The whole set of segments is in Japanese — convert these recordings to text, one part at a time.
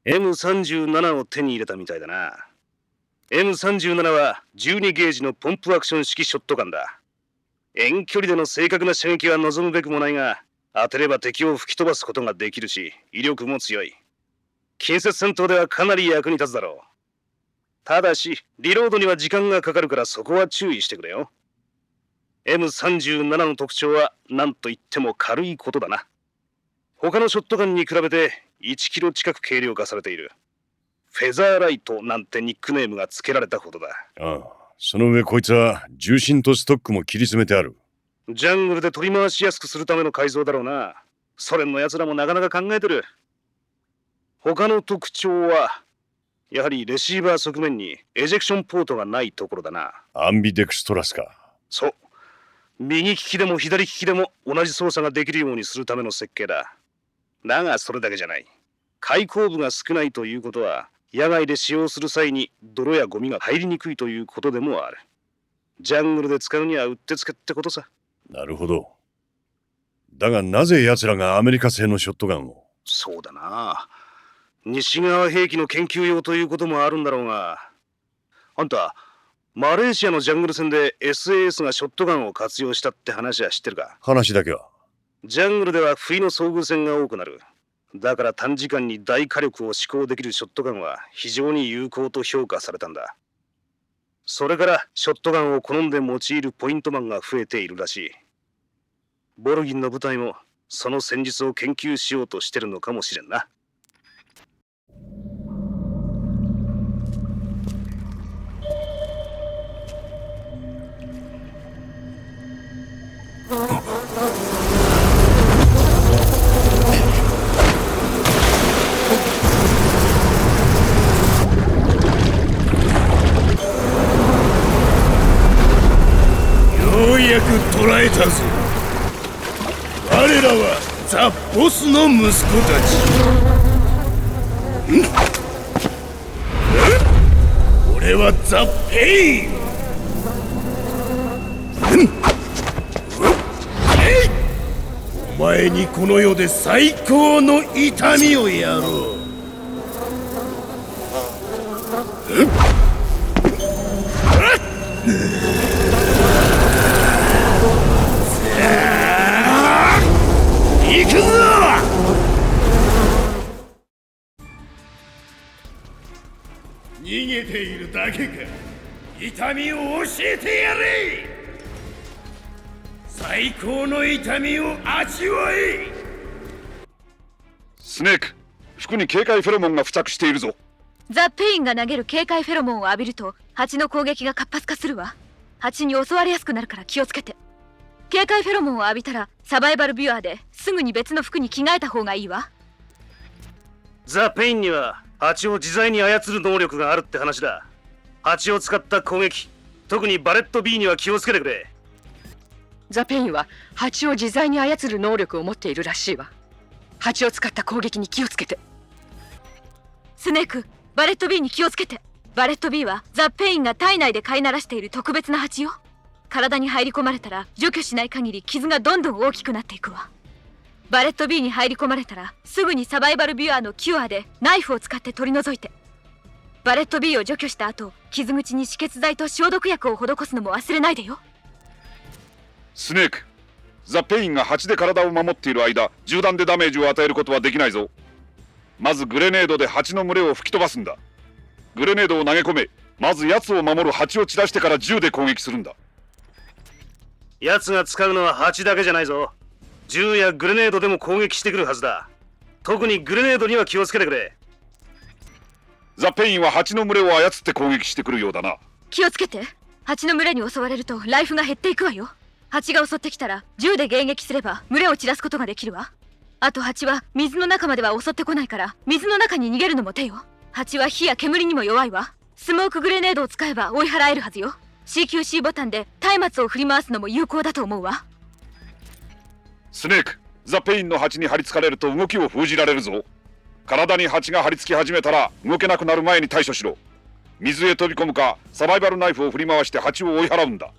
M37 を手に入れたみたいだな。M37 は12ゲージのポンプアクション式ショットガンだ。遠距離での正確な射撃は望むべくもないが、当てれば敵を吹き飛ばすことができるし、威力も強い。近接戦闘ではかなり役に立つだろう。ただし、リロードには時間がかかるからそこは注意してくれよ。M37 の特徴は何と言っても軽いことだな。他のショットガンに比べて1キロ近く軽量化されている。フェザーライトなんてニックネームが付けられたほどだ。ああ、その上こいつは重心とストックも切り詰めてある。ジャングルで取り回しやすくするための改造だろうな。ソ連の奴らもなかなか考えてる。他の特徴はやはりレシーバー側面にエジェクションポートがないところだな。アンビデクストラスか。そう。右利きでも左利きでも同じ操作ができるようにするための設計だ。だがそれだけじゃない。開口部が少ないということは野外で使用する際に泥やゴミが入りにくいということでもある。ジャングルで使うにはうってつけってことさ。なるほど。だがなぜ奴らがアメリカ製のショットガンを？そうだな。西側兵器の研究用ということもあるんだろうが。あんた、マレーシアのジャングル戦で SAS がショットガンを活用したって話は知ってるか？話だけは。ジャングルでは不意の遭遇戦が多くなる。だから短時間に大火力を施行できるショットガンは非常に有効と評価されたんだ。それからショットガンを好んで用いるポイントマンが増えているらしい。ボルギンの部隊もその戦術を研究しようとしてるのかもしれんな。ようやく捕らえたぞ。我らはザ・ボスの息子たち。俺はザ・ペイン。お前にこの世で最高の痛みをやろう。行くぞ！逃げているだけか。痛みを教えてやれ！最高の痛みを味わえ！スネーク、服に警戒フェロモンが付着しているぞ。ザ・ペインが投げる警戒フェロモンを浴びると蜂の攻撃が活発化するわ。蜂に襲われやすくなるから気をつけて。警戒フェロモンを浴びたらサバイバルビュアーですぐに別の服に着替えた方がいいわ。ザ・ペインには蜂を自在に操る能力があるって話だ。蜂を使った攻撃、特にバレット B には気をつけてくれ。ザ・ペインは蜂を自在に操る能力を持っているらしいわ。蜂を使った攻撃に気をつけて。スネーク、バレット B に気をつけて。バレット B はザ・ペインが体内で飼いならしている特別な蜂よ。体に入り込まれたら除去しない限り傷がどんどん大きくなっていくわ。バレット B に入り込まれたらすぐにサバイバルビュアーのキュアでナイフを使って取り除いて。バレット B を除去した後、傷口に止血剤と消毒薬を施すのも忘れないでよ。スネーク、ザ・ペインが蜂で体を守っている間、銃弾でダメージを与えることはできないぞ。まずグレネードで蜂の群れを吹き飛ばすんだ。グレネードを投げ込め、まず奴を守る蜂を散らしてから銃で攻撃するんだ。奴が使うのは蜂だけじゃないぞ。銃やグレネードでも攻撃してくるはずだ。特にグレネードには気をつけてくれ。ザ・ペインは蜂の群れを操って攻撃してくるようだな。気をつけて。蜂の群れに襲われるとライフが減っていくわよ。蜂が襲ってきたら銃で迎撃すれば群れを散らすことができるわ。あと蜂は水の中までは襲ってこないから水の中に逃げるのも手よ。蜂は火や煙にも弱いわ。スモークグレネードを使えば追い払えるはずよ。CQC ボタンで松明を振り回すのも有効だと思うわ。スネーク、ザ・ペインの蜂に張り付かれると動きを封じられるぞ。体に蜂が張り付き始めたら動けなくなる前に対処しろ。水へ飛び込むかサバイバルナイフを振り回して蜂を追い払うんだ。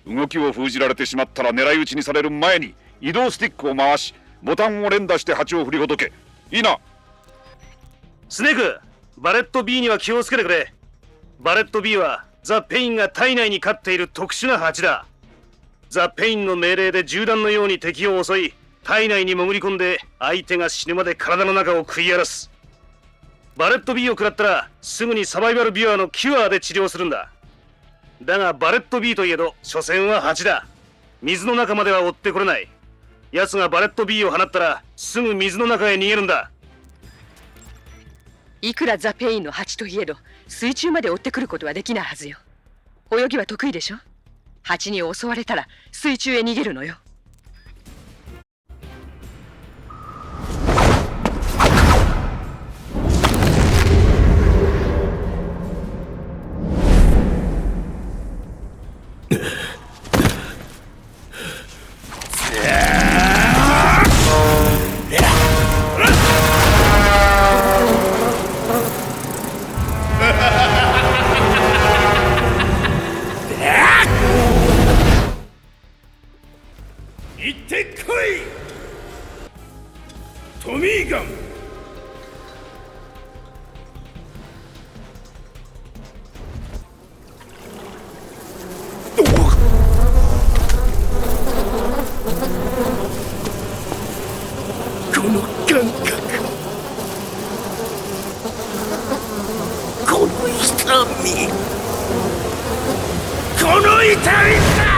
動きを封じられてしまったら狙い撃ちにされる前に移動スティックを回しボタンを連打して蜂を振りほどけ。いいな。スネーク、バレット B には気をつけてくれ。バレット B はザ・ペインが体内に飼っている特殊な蜂だ。ザ・ペインの命令で銃弾のように敵を襲い、体内に潜り込んで相手が死ぬまで体の中を食い荒らす。バレット B を食らったらすぐにサバイバルビュアのキュアで治療するんだ。だがバレット B といえど所詮は蜂だ。水の中までは追ってこれない。奴がバレット B を放ったらすぐ水の中へ逃げるんだ。いくらザ・ペインの蜂といえど水中まで追ってくることはできないはずよ。泳ぎは得意でしょ。蜂に襲われたら水中へ逃げるのよ。行ってこいトミーガン。この感覚、この痛み、この痛みだ。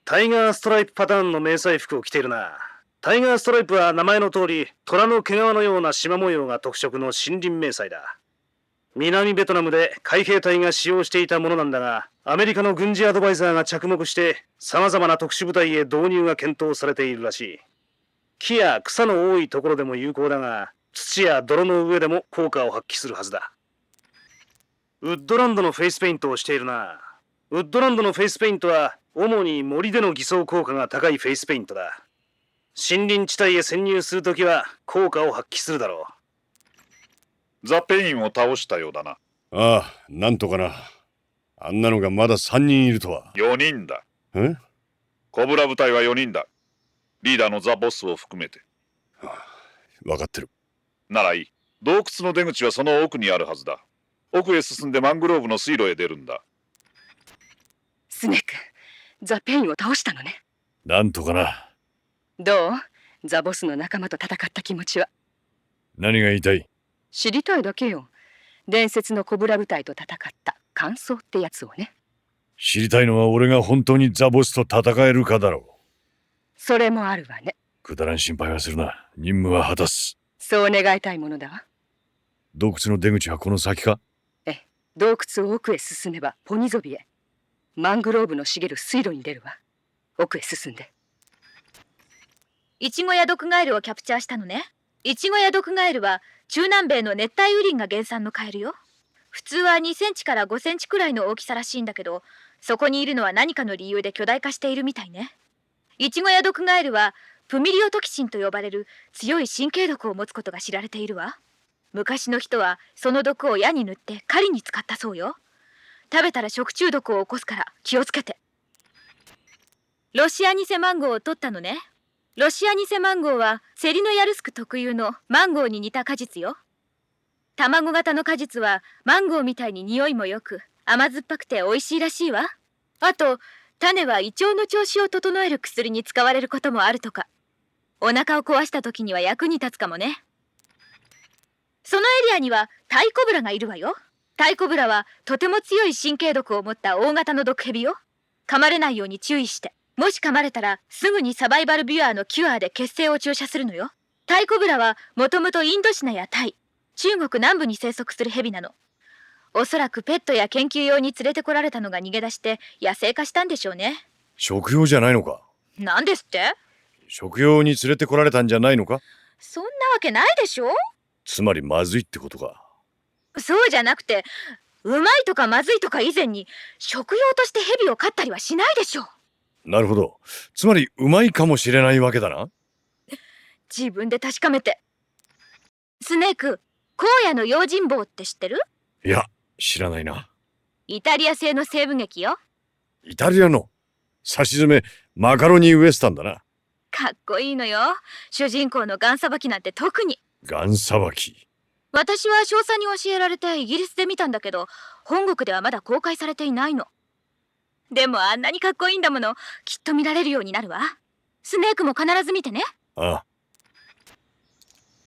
タイガーストライプパターンの迷彩服を着ているな。タイガーストライプは名前の通り虎の毛皮のような縞模様が特色の森林迷彩だ。南ベトナムで海兵隊が使用していたものなんだが、アメリカの軍事アドバイザーが着目して様々な特殊部隊へ導入が検討されているらしい。木や草の多いところでも有効だが、土や泥の上でも効果を発揮するはずだ。ウッドランドのフェイスペイントをしているな。ウッドランドのフェイスペイントは主に森での偽装効果が高いフェイスペイントだ。森林地帯へ潜入するときは効果を発揮するだろザ・ペインを倒したようだな。ああ、なんとかな。あんなのがまだ3人いるとは。 4人だ。え？コブラ部隊は4人だ。リーダーのザ・ボスを含めて。分かってる。ならいい。洞窟の出口はその奥にあるはずだ。奥へ進んでマングローブの水路へ出るんだ。スネーク、ザ・ペインを倒したのね。なんとかな。どう？ザ・ボスの仲間と戦った気持ちは。何が言いたい？知りたいだけよ。伝説のコブラ部隊と戦った感想ってやつをね。知りたいのは俺が本当にザ・ボスと戦えるかだろう。それもあるわね。くだらん心配はするな。任務は果たす。そう願いたいものだわ。洞窟の出口はこの先か？洞窟を奥へ進めばポニゾビへ。マングローブの茂る水路に出るわ。奥へ進んで。イチゴや毒ガエルをキャプチャーしたのね。イチゴや毒ガエルは中南米の熱帯雨林が原産のカエルよ。普通は2センチから5センチくらいの大きさらしいんだけど、そこにいるのは何かの理由で巨大化しているみたいね。イチゴや毒ガエルはプミリオトキシンと呼ばれる強い神経毒を持つことが知られているわ。昔の人はその毒を矢に塗って狩りに使ったそうよ。食べたら食中毒を起こすから気をつけて。ロシアニセマンゴーを取ったのね。ロシアニセマンゴーはセリノヤルスク特有のマンゴーに似た果実よ。卵型の果実はマンゴーみたいに匂いもよく甘酸っぱくて美味しいらしいわ。あと種は胃腸の調子を整える薬に使われることもあるとか。お腹を壊した時には役に立つかもね。そのエリアにはタイコブラがいるわよ。タイコブラはとても強い神経毒を持った大型の毒蛇よ。噛まれないように注意して。もし噛まれたらすぐにサバイバルビュアーのキュアーで血清を注射するのよ。タイコブラはもともとインドシナやタイ、中国南部に生息する蛇なの。おそらくペットや研究用に連れてこられたのが逃げ出して野生化したんでしょうね。食用じゃないのか？なんですって？食用に連れてこられたんじゃないのか？そんなわけないでしょ。つまりまずいってことか。そうじゃなくて、うまいとかまずいとか以前に食用としてヘビを飼ったりはしないでしょ。なるほど。つまりうまいかもしれないわけだな。自分で確かめて。スネーク、荒野の用心棒って知ってる？いや、知らないな。イタリア製の西部劇よ。イタリアのさし詰めマカロニウエスタンだな。かっこいいのよ。主人公のガンさばきなんて特に。ガンさばき。私は少佐に教えられてイギリスで見たんだけど、本国ではまだ公開されていないの。でもあんなにかっこいいんだもの、きっと見られるようになるわ。スネークも必ず見てね。ああ。